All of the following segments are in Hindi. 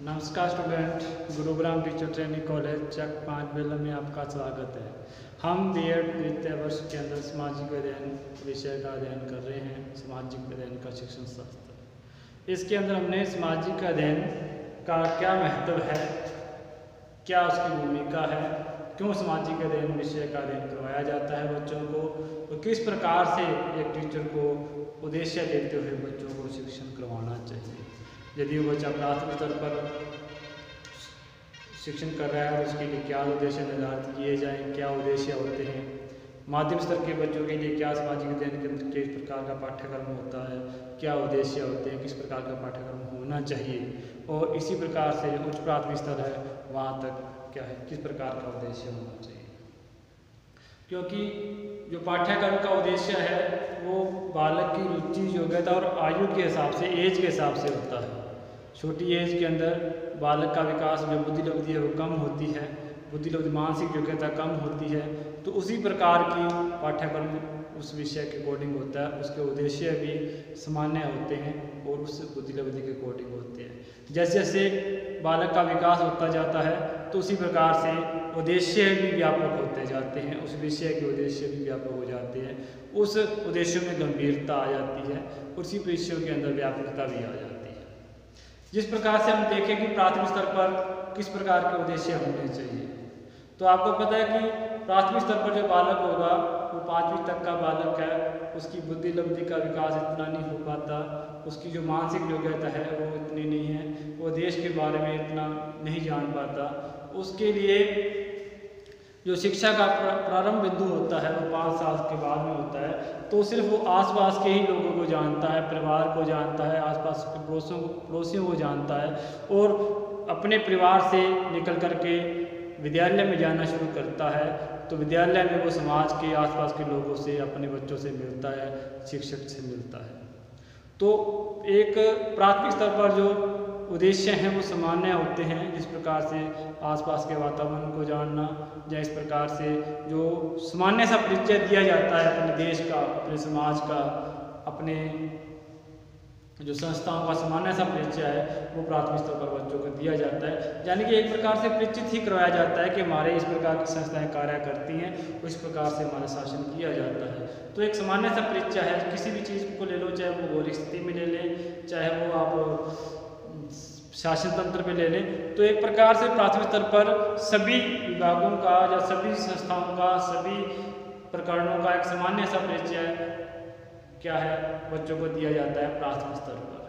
नमस्कार student, Gurugram teacher training college Chak 5 Bela में आपका स्वागत है। हम बीएड द्वितीय वर्ष के अंदर सामाजिक अध्ययन विषय का अध्ययन कर रहे हैं। सामाजिक अध्ययन का शिक्षण शास्त्र, इसके अंदर हमने सामाजिक अध्ययन का क्या महत्व है, क्या उसकी भूमिका है, क्यों सामाजिक अध्ययन विषय का अध्ययन करवाया जाता है बच्चों को, और किस प्रकार से एक टीचर को उद्देश्य देते हुए बच्चों को शिक्षण करवाना चाहिए। यदि वो बच्चा प्राथमिक स्तर पर शिक्षण कर रहा है, उसके लिए क्या उद्देश्य निर्धारित किए जाएं, क्या उद्देश्य होते हैं। माध्यम स्तर के बच्चों के लिए क्या सामाजिक अध्ययन के अंदर किस प्रकार का पाठ्यक्रम होता है, क्या उद्देश्य होते हैं, किस प्रकार का पाठ्यक्रम होना चाहिए, और इसी प्रकार से जो उच्च प्राथमिक स्तर है वहाँ तक क्या है, किस प्रकार का उद्देश्य होना चाहिए। क्योंकि जो पाठ्यक्रम का उद्देश्य है वो बालक की रुचि, योग्यता और आयु के हिसाब से, एज के हिसाब से होता है। छोटी एज के अंदर बालक का विकास, जो बुद्धि लब्धि है वो कम होती है, बुद्धि लब्धि मानसिक योग्यता कम होती है, तो उसी प्रकार की पाठ्यक्रम उस विषय के अकॉर्डिंग होता है। उसके उद्देश्य भी सामान्य होते हैं और उस बुद्धि लब्धि के अकॉर्डिंग होते हैं। जैसे जैसे बालक का विकास होता जाता है तो उसी प्रकार से उद्देश्य भी व्यापक होते जाते हैं, उस विषय के उद्देश्य भी व्यापक हो जाते हैं, उस उद्देश्यों में गंभीरता आ जाती है, उसी विषयों के अंदर व्यापकता भी आ जाती है। जिस प्रकार से हम देखें कि प्राथमिक स्तर पर किस प्रकार के उद्देश्य होने चाहिए, तो आपको पता है कि प्राथमिक स्तर पर जो बालक होगा वो 5वीं तक का बालक है, उसकी बुद्धि लब्धि का विकास इतना नहीं हो पाता, उसकी जो मानसिक योग्यता है वो इतनी नहीं है, वो देश के बारे में इतना नहीं जान पाता। उसके लिए जो शिक्षा का प्रारंभ बिंदु होता है वो 5 साल के बाद में होता है, तो सिर्फ वो आसपास के ही लोगों को जानता है, परिवार को जानता है, आसपास के पड़ोसियों को जानता है, और अपने परिवार से निकल करके विद्यालय में जाना शुरू करता है। तो विद्यालय में वो समाज के आसपास के लोगों से, अपने बच्चों से मिलता है, शिक्षक से मिलता है। तो एक प्राथमिक स्तर पर जो उद्देश्य हैं वो सामान्य होते हैं, जिस प्रकार से आसपास के वातावरण को जानना, या इस प्रकार से जो सामान्य सा परिचय दिया जाता है अपने देश का, अपने समाज का, अपने जो संस्थाओं का सामान्य सा परिचय है वो प्राथमिक स्तर पर बच्चों को दिया जाता है। यानी कि एक प्रकार से परिचित ही करवाया जाता है कि हमारे इस प्रकार की संस्थाएं कार्य करती हैं, इस प्रकार से हमारा शासन किया जाता है। तो एक सामान्य सा परिचय है, किसी भी चीज़ को ले लो, चाहे वो भौगोलिक स्थिति में ले लें, चाहे वो आप शासन तंत्र पे ले लें, तो एक प्रकार से प्राथमिक स्तर पर सभी विभागों का या सभी संस्थाओं का, सभी प्रकरणों का एक सामान्य सा परिचय क्या है बच्चों को दिया जाता है प्राथमिक स्तर पर।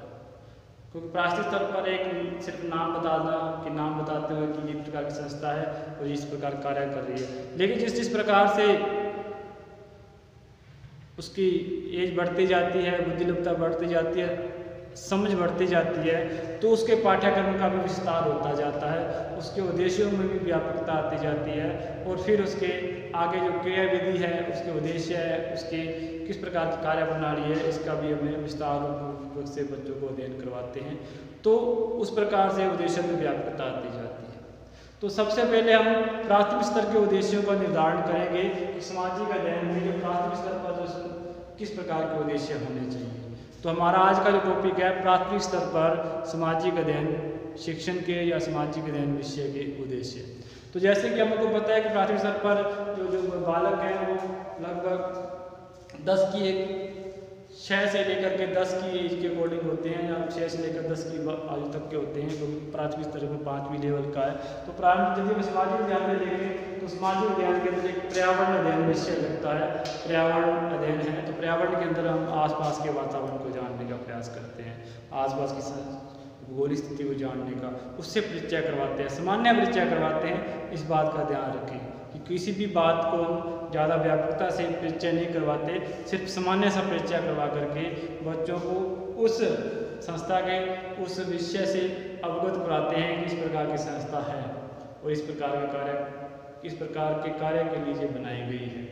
क्योंकि प्राथमिक स्तर पर एक सिर्फ नाम बताना, कि नाम बताते हुए कि ये प्रकार की संस्था है और इस प्रकार कार्य कर रही है, लेकिन जिस प्रकार से उसकी एज बढ़ती जाती है, बुद्धि लब्धता बढ़ती जाती है, समझ बढ़ती जाती है, तो उसके पाठ्यक्रम का भी विस्तार होता जाता है, उसके उद्देश्यों में भी व्यापकता आती जाती है, और फिर उसके आगे जो क्रिया विधि है, उसके उद्देश्य है, उसके किस प्रकार की कार्य प्रणाली है, इसका भी हमें विस्तार रूप से बच्चों को अध्ययन करवाते हैं। तो उस प्रकार से उद्देश्य में व्यापकता आती जाती है। तो सबसे पहले हम प्राथमिक स्तर के उद्देश्यों का निर्धारण करेंगे कि सामाजिक अध्ययन में जो प्राथमिक स्तर पर किस प्रकार के उद्देश्य होने चाहिए। तो हमारा आज का जो टॉपिक है प्राथमिक स्तर पर सामाजिक अध्ययन शिक्षण के या सामाजिक अध्ययन विषय के उद्देश्य। तो जैसे कि हमको पता है कि प्राथमिक स्तर पर जो बालक हैं वो लगभग 6 से लेकर के 10 की एज के अकॉर्डिंग होते हैं, या 6 से लेकर 10 की आयु तक के होते हैं, क्योंकि प्राथमिक स्तर पर 5वीं लेवल का है। तो प्रारंभ यदि हम सामाजिक अध्ययन में देखें तो सामाजिक अध्ययन के अंदर एक पर्यावरण अध्ययन विषय लगता है, पर्यावरण अध्ययन है। तो पर्यावरण के अंदर हम आसपास के वातावरण को जानने का प्रयास करते हैं, आसपास की भूगोलिक स्थिति को जानने का, उससे परिचय करवाते हैं, सामान्य परिचय करवाते हैं। इस बात का ध्यान रखें कि किसी भी बात को हम ज़्यादा व्यापकता से परिचय नहीं करवाते, सिर्फ सामान्य सा परिचय करवा करके बच्चों को उस संस्था के उस विषय से अवगत कराते हैं कि इस प्रकार की संस्था है और इस प्रकार के कार्य के लिए बनाई गई है।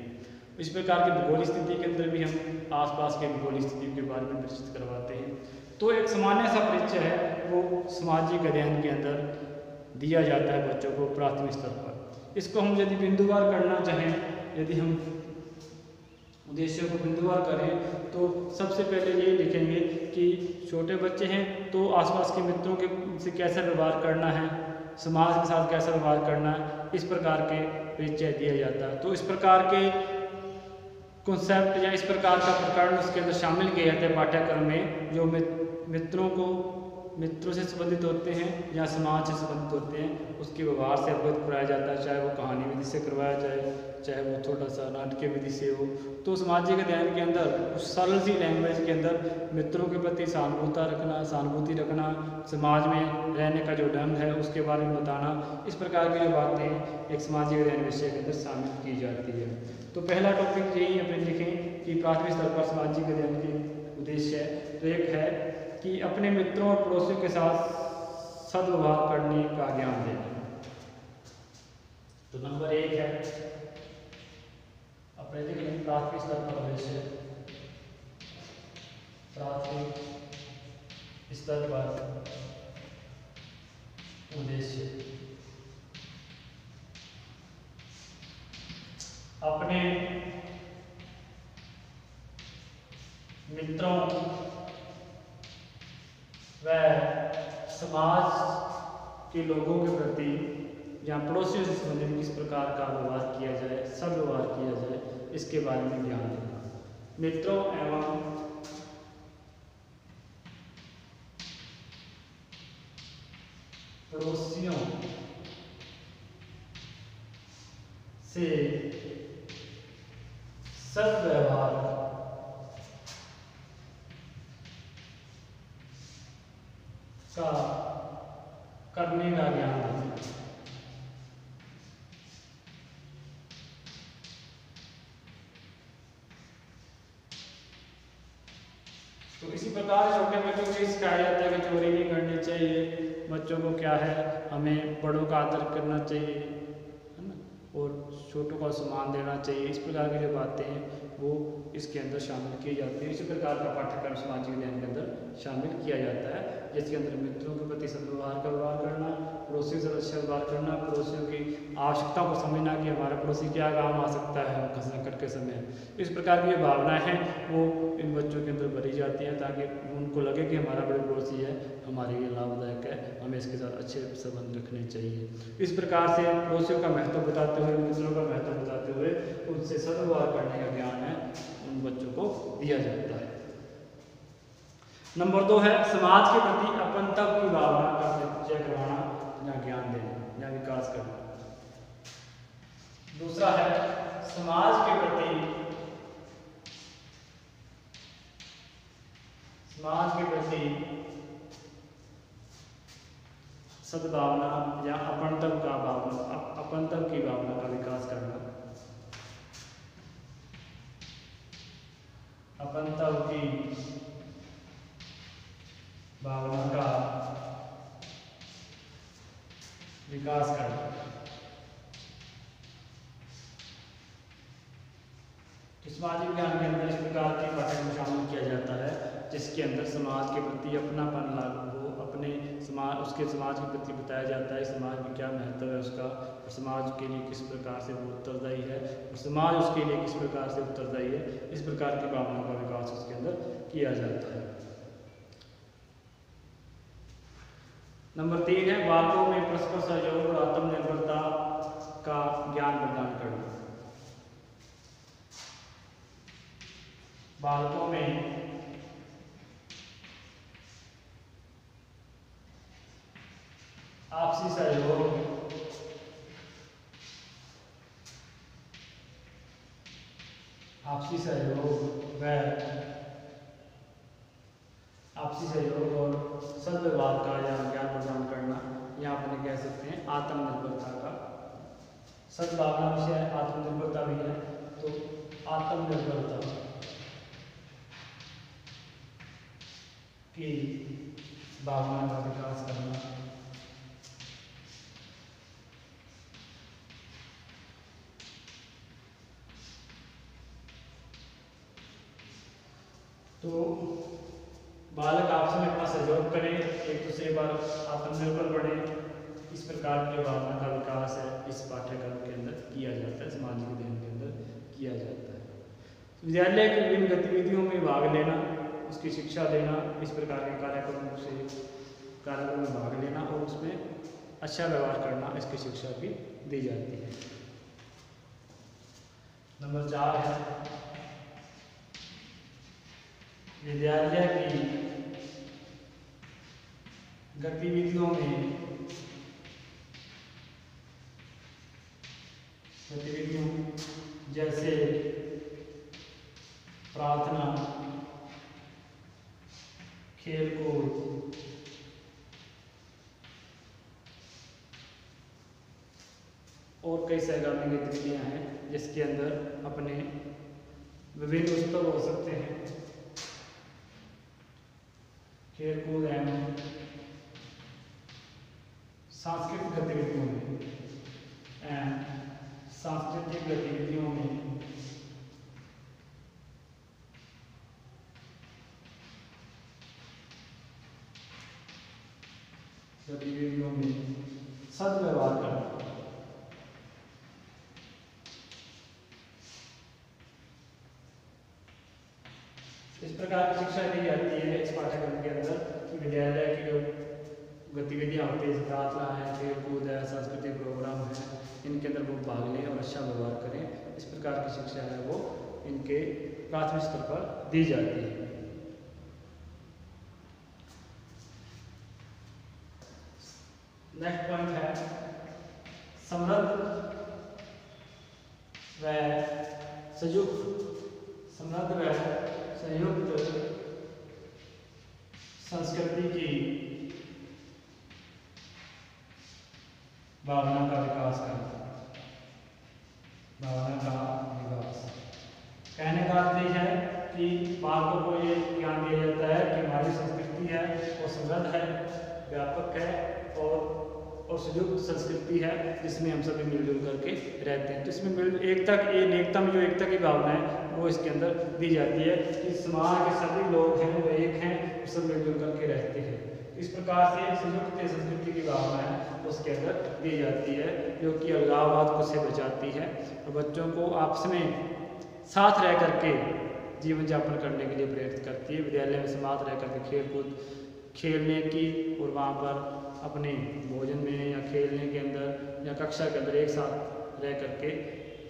इस प्रकार की भूगोलिक स्थिति के अंदर भी हम आसपास के भूगोलिक स्थिति के बारे में परिचित करवाते हैं। तो एक सामान्य सा परिचय है वो सामाजिक अध्ययन के अंदर दिया जाता है बच्चों को प्राथमिक स्तर पर। इसको हम यदि बिंदुवार करना चाहें, यदि हम उद्देश्यों को बिंदुवार करें तो सबसे पहले ये लिखेंगे कि छोटे बच्चे हैं तो आसपास के मित्रों के से कैसा व्यवहार करना है, समाज के साथ कैसा व्यवहार करना है, इस प्रकार के परिचय दिया जाता है। तो इस प्रकार के कॉन्सेप्ट या इस प्रकार का प्रकरण उसके अंदर शामिल किए जाते हैं पाठ्यक्रम में, जो मित्रों से संबंधित होते हैं या समाज से संबंधित होते हैं, उसके व्यवहार से अवगत कराया जाता है, चाहे वो कहानी विधि से करवाया जाए, चाहे वो थोड़ा सा नाटकीय विधि से हो। तो सामाजिक अध्ययन के अंदर उस सरल सी लैंग्वेज के अंदर मित्रों के प्रति सहानुभूति रखना, समाज में रहने का जो ढंग है उसके बारे में बताना, इस प्रकार की जो बातें एक सामाजिक अध्ययन विषय के अंदर शामिल की जाती है। तो पहला टॉपिक यही अपने लिखें कि प्राथमिक स्तर पर सामाजिक अध्ययन के उद्देश्य है। तो एक है कि अपने मित्रों और पड़ोसियों के साथ सद्व्यवहार करने का ज्ञान देना। तो नंबर 1 है अपने लिख लें प्राथमिक स्तर पर उद्देश्य, प्राथमिक स्तर पर उद्देश्य अपने मित्रों व समाज के लोगों के प्रति या पड़ोसियों से संबंधित किस प्रकार का व्यवहार किया जाए, सद्व्यवहार किया जाए, इसके बारे में ध्यान देना। मित्रों एवं पड़ोसियों से सद्व्यवहार का करने का ज्ञान देना। तो इसी प्रकार छोटे बच्चों को सिखाया जाता है कि चोरी नहीं करनी चाहिए, बच्चों को क्या है हमें बड़ों का आदर करना चाहिए, है ना, और छोटों को सम्मान देना चाहिए। इस प्रकार की जो बातें हैं वो इसके अंदर शामिल की जाती है। इसी प्रकार का पाठ्यक्रम सामाजिक अध्ययन के अंदर शामिल किया जाता है, जिसके अंदर मित्रों के प्रति सद्व्यवहार का व्यवहार करना, पड़ोसियों से अच्छा व्यवहार करना, पड़ोसियों की आवश्यकता को समझना कि हमारा पड़ोसी क्या काम आ सकता है संकट के समय। इस प्रकार की जो भावनाएं हैं वो इन बच्चों के अंदर भरी जाती हैं ताकि उनको लगे कि हमारा बड़े पड़ोसी है, हमारे लिए लाभदायक है, हमें इसके साथ अच्छे संबंध रखने चाहिए। इस प्रकार से पड़ोसियों का महत्व बताते हुए, मित्रों का महत्व बताते हुए उनसे सद्व्यवहार करने का ज्ञान है उन बच्चों को दिया जाता है। नंबर 2 है समाज के प्रति अपनत्व की भावना का परिचय करवाना या ज्ञान देना या विकास करना। दूसरा है समाज के प्रति सद्भावना या अपनत्व की भावना का विकास करना, अपनत्व की भावना का विकास करना। सामाजिक ज्ञान के अंदर इस प्रकार के पाठ्यक्रम शामिल किया जाता है जिसके अंदर समाज के प्रति अपनापन लागू हो, अपने समाज के प्रति बताया जाता है समाज में क्या महत्व है उसका, और समाज के लिए किस प्रकार से वो उत्तरदायी है और समाज उसके लिए किस प्रकार से उत्तरदायी है। इस प्रकार की भावना का विकास उसके अंदर किया जाता है। नंबर 3 है बालकों में परस्पर सहयोग और आत्मनिर्भरता का ज्ञान प्रदान करना। बालकों में आपसी सहयोग, और सद्व्यवहार का ज्ञान प्रदान करना, या अपने कह सकते हैं आत्मनिर्भरता का। सद्भावना विषय है, आत्मनिर्भरता भी है, तो आत्मनिर्भरता की भावना का विकास करना। तो बालक आपस में अपना सहयोग करें, एक दूसरे पर आत्मनिर्भर बने, इस प्रकार की भावना का विकास है इस पाठ्यक्रम के अंदर किया जाता है, सामाजिक अध्ययन के अंदर किया जाता है। विद्यालय की विभिन्न गतिविधियों में भाग लेना, उसकी शिक्षा देना, इस प्रकार के कार्यक्रम में भाग लेना और उसमें अच्छा व्यवहार करना, इसकी शिक्षा भी दी जाती है। नंबर 4 है विद्यालय की गतिविधियों जैसे प्रार्थना, खेलकूद, और कई सहगामी गतिविधियाँ हैं जिसके अंदर अपने विभिन्न उत्सव हो सकते हैं। खेलकूद एवं सांस्कृतिक गतिविधियों में सद्व्यवहार करना। इस प्रकार की शिक्षा दी जाती है इस पाठ्यक्रम के अंदर कि विद्यालय की जो गतिविधियाँ होती है, प्रार्थना है, खेल कूद है, सांस्कृतिक प्रोग्राम है, इनके अंदर वो भाग लें और अच्छा व्यवहार करें। इस प्रकार की शिक्षा है वो इनके प्राथमिक स्तर पर दी जाती है। नेक्स्ट पॉइंट है समृद्ध व संयुक्त संस्कृति की भावना का विकास करना। कहने का अर्थ ये है कि बालकों को ये ज्ञान दिया जाता है कि हमारी संस्कृति है वो समृद्ध है, व्यापक है और संयुक्त संस्कृति है जिसमें हम सभी मिलजुल करके रहते हैं। तो इसमें एकता में जो एकता की भावना है वो इसके अंदर दी जाती है कि समाज के सभी लोग हैं वो एक हैं, सब मिलजुल करके रहते हैं। इस प्रकार से संयुक्त संस्कृति की भावना है उसके अंदर दी जाती है जो कि अलगाववाद को से बचाती है और बच्चों को आपस में साथ रह करके जीवन यापन करने के लिए प्रेरित करती है। विद्यालय में साथ रह करके खेलकूद खेलने की और वहाँ पर अपने भोजन में या खेलने के अंदर या कक्षा के अंदर एक साथ रह करके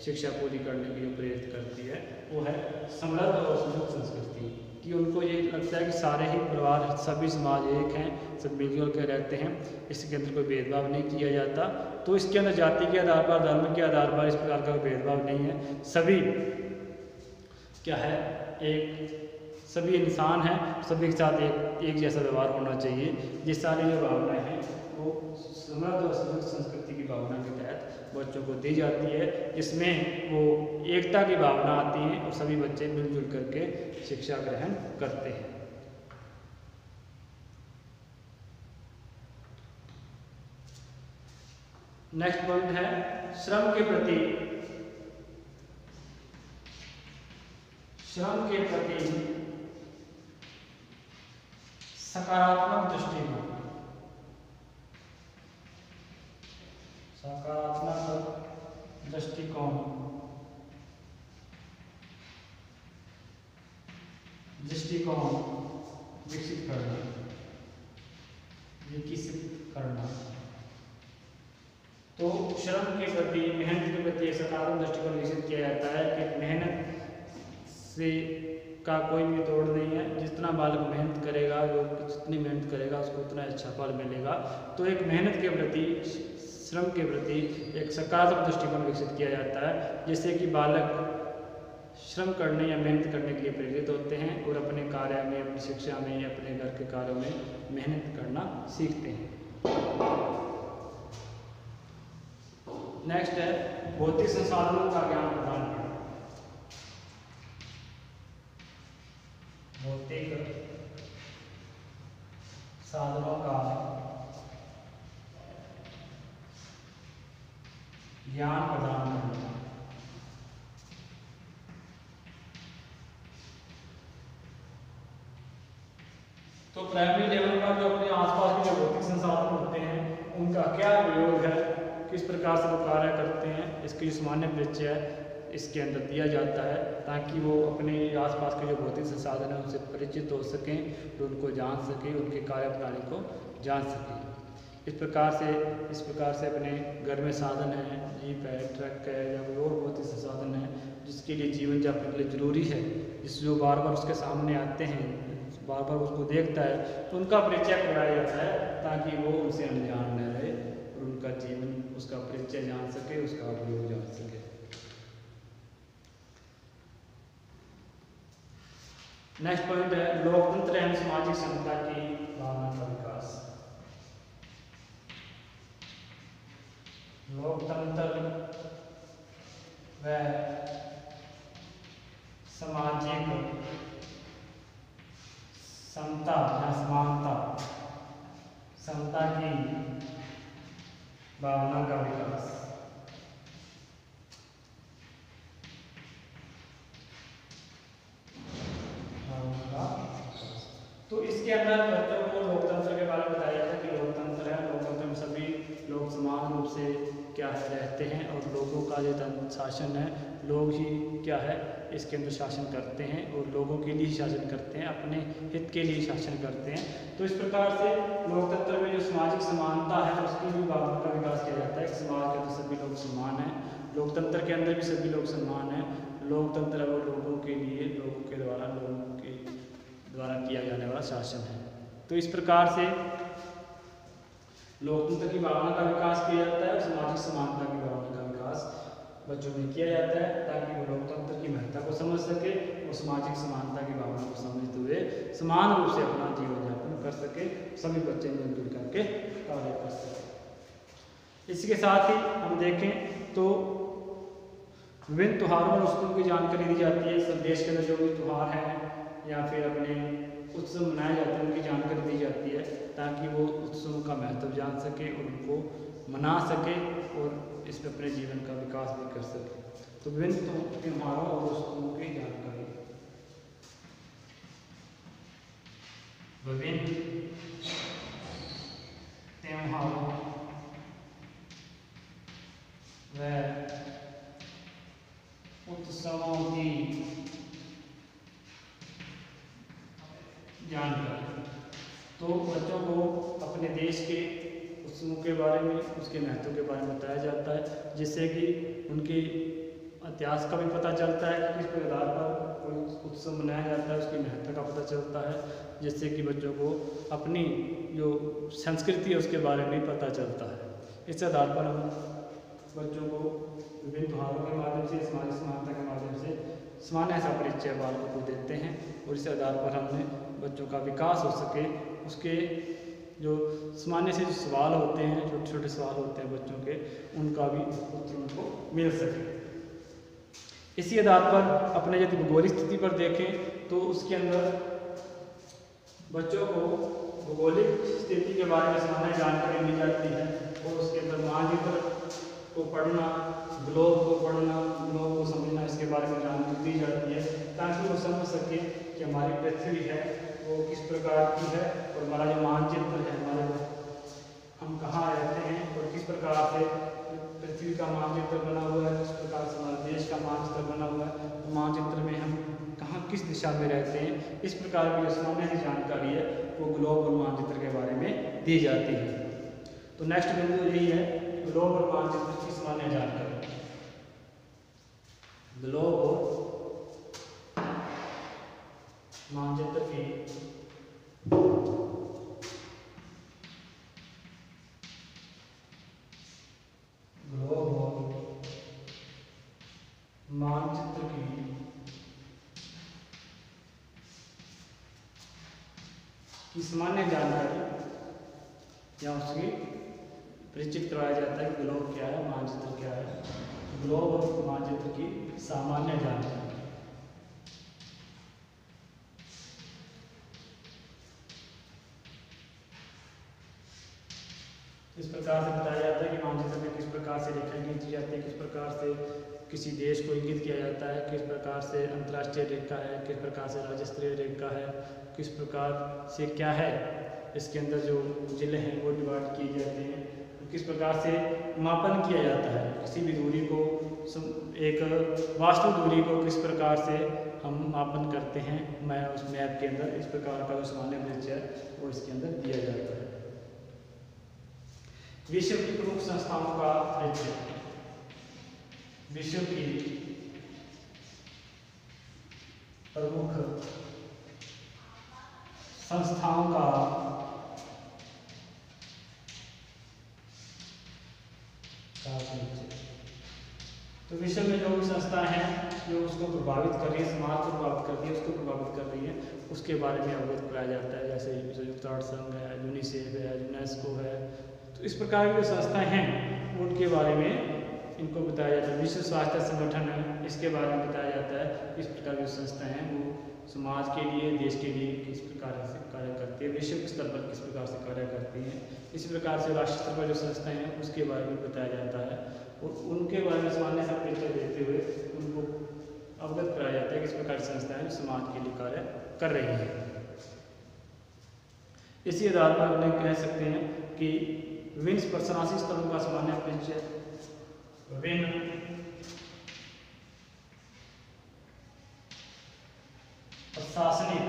शिक्षा पूरी करने के लिए प्रेरित करती है। वो है समृद्ध और संयुक्त संस्कृति कि उनको ये लगता है कि सारे ही परिवार सभी समाज एक हैं, सब मिलजुल के रहते हैं, इसके अंदर कोई भेदभाव नहीं किया जाता। तो इसके अंदर जाति के आधार पर, धर्म के आधार पर इस प्रकार का भेदभाव नहीं है। सभी क्या है सभी इंसान हैं, सभी के साथ एक जैसा व्यवहार होना चाहिए। जिस सारी जो भावनाएं हैं वो समृद्ध और संयुक्त संस्कृति की भावना के तहत बच्चों को दी जाती है, जिसमें वो एकता की भावना आती है और सभी बच्चे मिलजुल करके शिक्षा ग्रहण करते हैं। नेक्स्ट पॉइंट है श्रम के प्रति सकारात्मक दृष्टिकोण विकसित करना। तो श्रम के प्रति, मेहनत के प्रति सकारात्मक दृष्टिकोण विकसित किया जाता है कि मेहनत से का कोई भी तोड़ नहीं है। जितना बालक मेहनत करेगा, जो जितनी मेहनत करेगा उसको उतना अच्छा फल मिलेगा। तो एक मेहनत के प्रति, श्रम के प्रति एक सकारात्मक दृष्टिकोण विकसित किया जाता है, जिससे कि बालक श्रम करने या मेहनत करने के लिए प्रेरित होते हैं और अपने कार्य में, अपनी शिक्षा में, अपने घर के कार्यों में मेहनत करना सीखते हैं। नेक्स्ट है भौतिक संसाधनों का ज्ञान प्रदान करना। भौतिक साधनों का ज्ञान प्रदान करना। तो प्राइमरी लेवल पर जो अपने आसपास के जो भौतिक संसाधन होते हैं उनका क्या प्रयोग है, किस प्रकार से वो कार्य करते हैं, इसकी जो सामान्य परिचय है इसके अंदर दिया जाता है ताकि वो अपने आसपास के जो भौतिक संसाधन हैं उनसे परिचित हो सकें, तो उनको जान सकें, उनके कार्यप्रणाली को जान सकें। इस प्रकार से अपने घर में साधन है, जीप है, ट्रक है या कोई और भौतिक संसाधन है जिसके लिए जीवन यापन के लिए ज़रूरी है, जिस जो बार बार उसके सामने आते हैं, बार बार उसको देखता है, तो उनका परिचय कराया जाता है ताकि वो उनसे अनजान न रहे और उनका जीवन, उसका परिचय जान सके, उसका उपयोग जान सके। नेक्स्ट पॉइंट है लोकतंत्र एवं सामाजिक समता की भावना का विकास। लोकतंत्र व सामाजिक समता या समता की भावना का विकास। तो इसके अंदर बच्चों को लोकतंत्र के बारे में बताया जाता है कि लोकतंत्र है, लोकतंत्र में सभी लोग समान रूप से क्या है रहते हैं और लोगों का जो शासन है, लोग ही क्या है इसके अंदर शासन करते हैं और लोगों के लिए शासन करते हैं, अपने हित के लिए शासन करते हैं। तो इस प्रकार से लोकतंत्र में जो सामाजिक समानता है उसकी भी भावना का विकास किया जाता है कि समाज के अंदर सभी लोग समान हैं, लोकतंत्र के अंदर भी सभी लोग समान हैं। लोकतंत्र वो लोगों के लिए, लोगों के द्वारा किया जाने वाला शासन है। तो इस प्रकार से लोकतंत्र की भावना का विकास किया जाता है और सामाजिक समानता की भावना का विकास बच्चों में किया जाता है ताकि वो लोकतंत्र की महत्ता को समझ सके और सामाजिक समानता की भावना को समझते हुए समान रूप से अपना जीवन यापन कर सके, सभी बच्चे मिलजुल करके कार्य कर सके। इसके साथ ही हम देखें तो विभिन्न त्योहारों और उत्सवों की जानकारी दी जाती है। सब देश के अंदर जो भी त्यौहार हैं या फिर अपने उत्सव मनाए जाते हैं उनकी जानकारी दी जाती है ताकि वो उत्सवों का महत्व जान सके और उनको मना सके और इस पर अपने जीवन का विकास भी कर सके। तो विभिन्न त्योहारों और उत्सवों की जानकारी, विभिन्न त्योहारों व उत्सवों की जानकारी। तो बच्चों को अपने देश के उत्सवों के बारे में, उसके महत्व के बारे में बताया जाता है जिससे कि उनके इतिहास का भी पता चलता है कि किस आधार पर कोई उत्सव मनाया जाता है, उसकी महत्व का पता चलता है, जिससे कि बच्चों को अपनी जो संस्कृति है उसके बारे में पता चलता है। इस आधार पर हम बच्चों को विभिन्न त्योहारों के माध्यम से, सामाजिक समानता के माध्यम से सामान्य सा परिचय बालकों को देते हैं और इस आधार पर हमने बच्चों का विकास हो सके, उसके जो सामान्य से जो सवाल होते हैं, छोटे छोटे सवाल होते हैं बच्चों के, उनका भी उत्तर उनको मिल सके। इसी आधार पर अपने यदि भौगोलिक स्थिति पर देखें तो उसके अंदर बच्चों को भौगोलिक स्थिति के बारे में सामान्य जानकारी दी जाती है और उसके अंदर मानचित्र को पढ़ना, ग्लोब को पढ़ना, ग्लोब को समझना, इसके बारे में जानकारी दी जाती है ताकि वो समझ सके कि हमारी पृथ्वी है वो किस प्रकार की है और हमारा जो मानचित्र है, हमारे हम कहाँ रहते हैं और किस प्रकार से पृथ्वी का मानचित्र बना हुआ है, किस प्रकार से हमारे देश का मानचित्र बना हुआ है, तो मानचित्र में हम कहाँ किस दिशा में रहते हैं, इस प्रकार की जो सामान्य सी जानकारी है वो ग्लोब और मानचित्र के बारे में दी जाती है। तो नेक्स्ट बिंदु यही है, ग्लोब और मानचित्र की सामान्य जानकारी। ग्लोब और मानचित्र की ग्लोब और मानचित्र की सामान्य जानकारी या उसकी परिचित करवाया जाता है कि ग्लोब क्या है, मानचित्र क्या है। ग्लोब और मानचित्र की सामान्य जानकारी। इस प्रकार से बताया जाता है कि मानचित्र में किस प्रकार से रेखा खींची जाती है, किस प्रकार से किसी देश को इंगित किया जाता है, किस प्रकार से अंतर्राष्ट्रीय रेखा है, किस प्रकार से राज्य स्तरीय रेखा है, किस प्रकार से क्या है इसके अंदर जो जिले हैं वो डिवाइड किए जाते हैं। तो किस प्रकार से मापन किया जाता है किसी भी दूरी को, एक वास्तु दूरी को किस प्रकार से हम मापन करते हैं, मैं उस मैप के अंदर इस प्रकार का जो सामान्य परिचय है वो इसके अंदर दिया जाता है। विश्व की प्रमुख संस्थाओं का परिचय, विश्व की प्रमुख संस्थाओं का परिचय। तो विश्व में जो भी संस्थाएं हैं जो उसको प्रभावित कर रही है, समाज को प्रभावित कर रही है, उसको प्रभावित कर रही है, उसके बारे में अवगत कराया जाता है। जैसे संयुक्त राष्ट्र संघ है, यूनिसेफ है, यूनेस्को है, तो इस प्रकार की जो संस्थाएं हैं उनके बारे में इनको बताया जाता है। विश्व स्वास्थ्य संगठन है, इसके बारे में बताया जाता है किस प्रकार की संस्थाएं हैं वो समाज के लिए, देश के लिए किस प्रकार से कार्य करती है, विश्व स्तर पर किस प्रकार से कार्य करती है। इसी प्रकार से राष्ट्रीय स्तर पर जो संस्थाएं हैं उसके बारे में बताया जाता है और उनके बारे में सामान्य सा परिचय देते हुए उनको अवगत कराया जाता है किस प्रकार की संस्थाएं जो समाज के लिए कार्य कर रही है। इसी आधार पर हम कह सकते हैं कि विभिन्न प्रशासनिक स्तरों का सामान्य परिचय, विभिन्न प्रशासनिक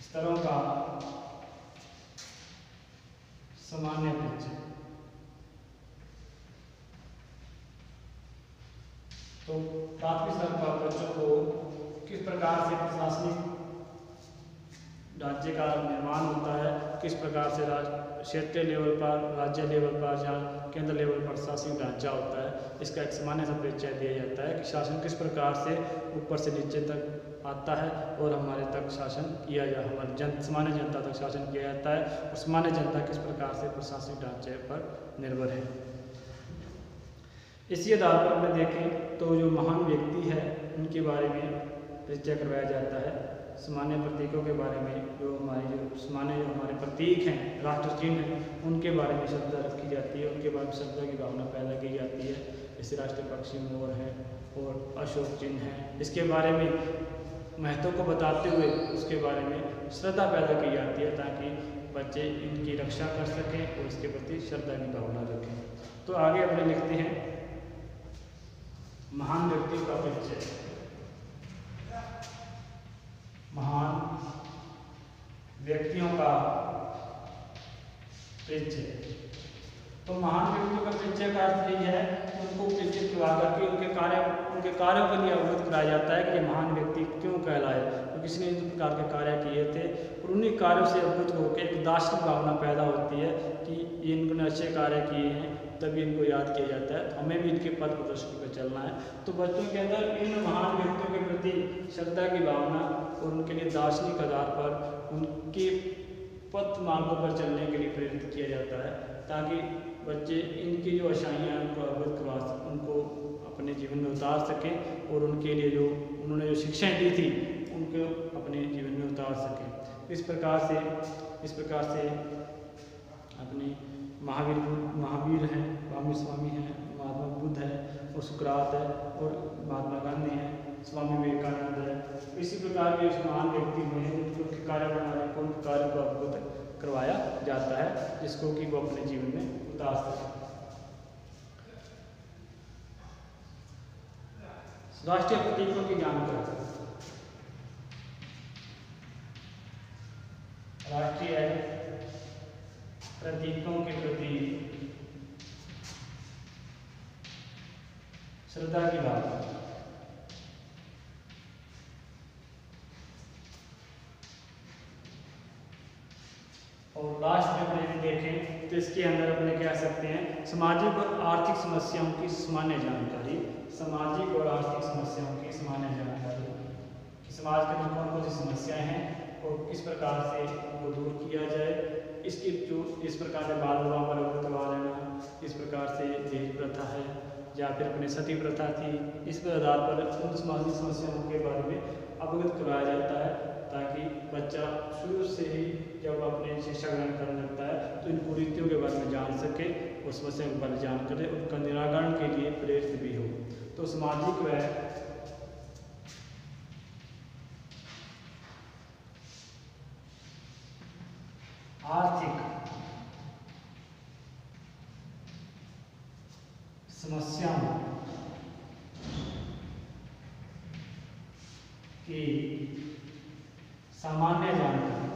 स्तरों का सामान्य परिचय। तो प्राथमिक स्तर पर बच्चों को किस प्रकार से प्रशासनिक ढांचे का निर्माण होता है, किस प्रकार से क्षेत्रीय लेवल पर, राज्य लेवल पर या केंद्र लेवल पर प्रशासनिक ढांचा होता है, इसका एक सामान्य सा परिचय दिया जाता है कि शासन किस प्रकार से ऊपर से नीचे तक आता है और हमारे तक शासन किया जा हमारे सामान्य जनता तक शासन किया जाता है और सामान्य जनता किस प्रकार से प्रशासनिक ढांचे पर निर्भर है। इसी आधार पर हमें देखें तो जो महान व्यक्ति है उनके बारे में परिचय करवाया जाता है। सामान्य प्रतीकों के बारे में जो हमारे प्रतीक हैं, राष्ट्र चिन्ह हैं, उनके बारे में श्रद्धा रखी जाती है, उनके बारे में श्रद्धा की भावना पैदा की जाती है। जैसे राष्ट्रीय पक्षी मोर है और अशोक चिन्ह है, इसके बारे में महत्व को बताते हुए उसके बारे में श्रद्धा पैदा की जाती है ताकि बच्चे इनकी रक्षा कर सकें और इसके प्रति श्रद्धा की भावना रखें। तो आगे अपने लिखते हैं महान व्यक्ति का परिचय। महान व्यक्तियों का परिचय। तो महान व्यक्तियों का परिचय का अर्थ यही है कि उनको परिचित करवा करके उनके कार्यों के लिए अवगत कराया जाता है कि ये महान व्यक्ति क्यों कहलाए, तो किसी ने इस प्रकार के कार्य किए थे और उन्हीं कार्यों से अवगत होकर एक दार्शनिक भावना पैदा होती है कि इन्होंने अच्छे कार्य किए हैं तभी इनको याद किया जाता है, तो हमें भी इनके पथ प्रदर्शन पर चलना है। तो बच्चों के अंदर इन महान व्यक्तियों के प्रति श्रद्धा की भावना और उनके लिए दार्शनिक आधार पर उनके पथ मार्गों पर चलने के लिए प्रेरित किया जाता है ताकि बच्चे इनकी जो अच्छाइयाँ उनको अवगत करवा सकें, उनको अपने जीवन में उतार सकें और उनके लिए जो उन्होंने जो शिक्षाएँ दी थी उनको अपने जीवन में उतार सकें। इस प्रकार से अपने महावीर हैं, वामी स्वामी हैं, महात्मा बुद्ध हैं और सुकरात है और महात्मा गांधी हैं, स्वामी विवेकानंद है। इसी प्रकार के महान व्यक्ति हुए हैं उनके कार्य बनाने को, उनके कार्य को अवगत करवाया जाता है जिसको कि वो अपने जीवन में उतार सकें। राष्ट्रीय प्रतीकों की जानकारी। राष्ट्रीय प्रतीकों के प्रति श्रद्धा की भावना। और लास्ट में अपने देखें तो इसके अंदर अपने कह सकते हैं सामाजिक और आर्थिक समस्याओं की सामान्य जानकारी। सामाजिक और आर्थिक समस्याओं की सामान्य जानकारी कि समाज के अंदर कौन कौन सी समस्याएं हैं और किस प्रकार से उनको दूर किया जाए। इसकी जो इस प्रकार से बाल विवाह पर अवगत करवा लेना, इस प्रकार से दहेज प्रथा है या फिर अपने सती प्रथा थी, इस आधार पर उन सामाजिक समस्याओं के बारे में अवगत करवाया जाता है ताकि बच्चा शुरू से ही जब अपने शिक्षा ग्रहण करने लगता है तो इन कुरीतियों के बारे में जान सके और समस्या के बारे में जान करे, उनका निराकरण के लिए प्रेरित भी हो। तो सामाजिक व आर्थिक समस्याओं की सामान्य जानकारी।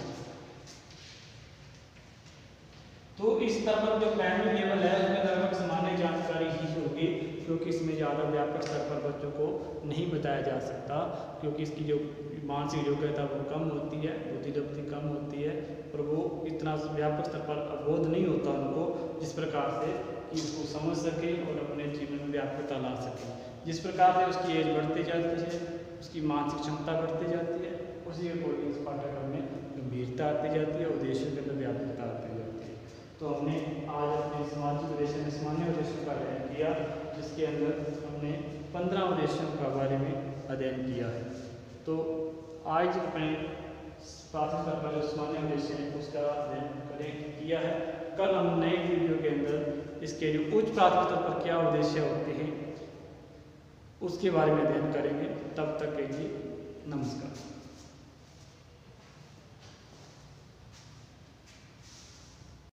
तो इस स्तर पर जो प्राइमरी लेवल है उसमें लगभग सामान्य जानकारी ही होगी, क्योंकि इसमें ज़्यादा व्यापक स्तर पर बच्चों को नहीं बताया जा सकता, क्योंकि इसकी जो मानसिक योग्यता वो कम होती है, बुद्धिलब्धि कम होती है, और वो इतना व्यापक स्तर पर अवबोध नहीं होता उनको जिस प्रकार से कि उसको समझ सके और अपने जीवन में व्यापकता ला सके। जिस प्रकार से उसकी एज बढ़ती जाती है, उसकी मानसिक क्षमता बढ़ती जाती है, उसी के अकॉर्डिंग इस पाठ्यक्रम में गंभीरता आती जाती है, उद्देश्यों के अंदर व्यापकता आती जाती है। तो हमने आज अपने सामाजिक उद्देश्य में सामान्य उद्देश्यों का अध्ययन किया, जिसके अंदर हमने 15 उद्देश्यों का बारे में अध्ययन किया है। तो आज अपने प्राथमिक स्तर पर जो सामान्य उद्देश्य है उसका अध्ययन किया है। कल हम नए वीडियो के अंदर इसके जो उच्च प्राथमिक स्तर पर क्या उद्देश्य होते हैं उसके बारे में अध्ययन करेंगे। तब तक के लिए नमस्कार।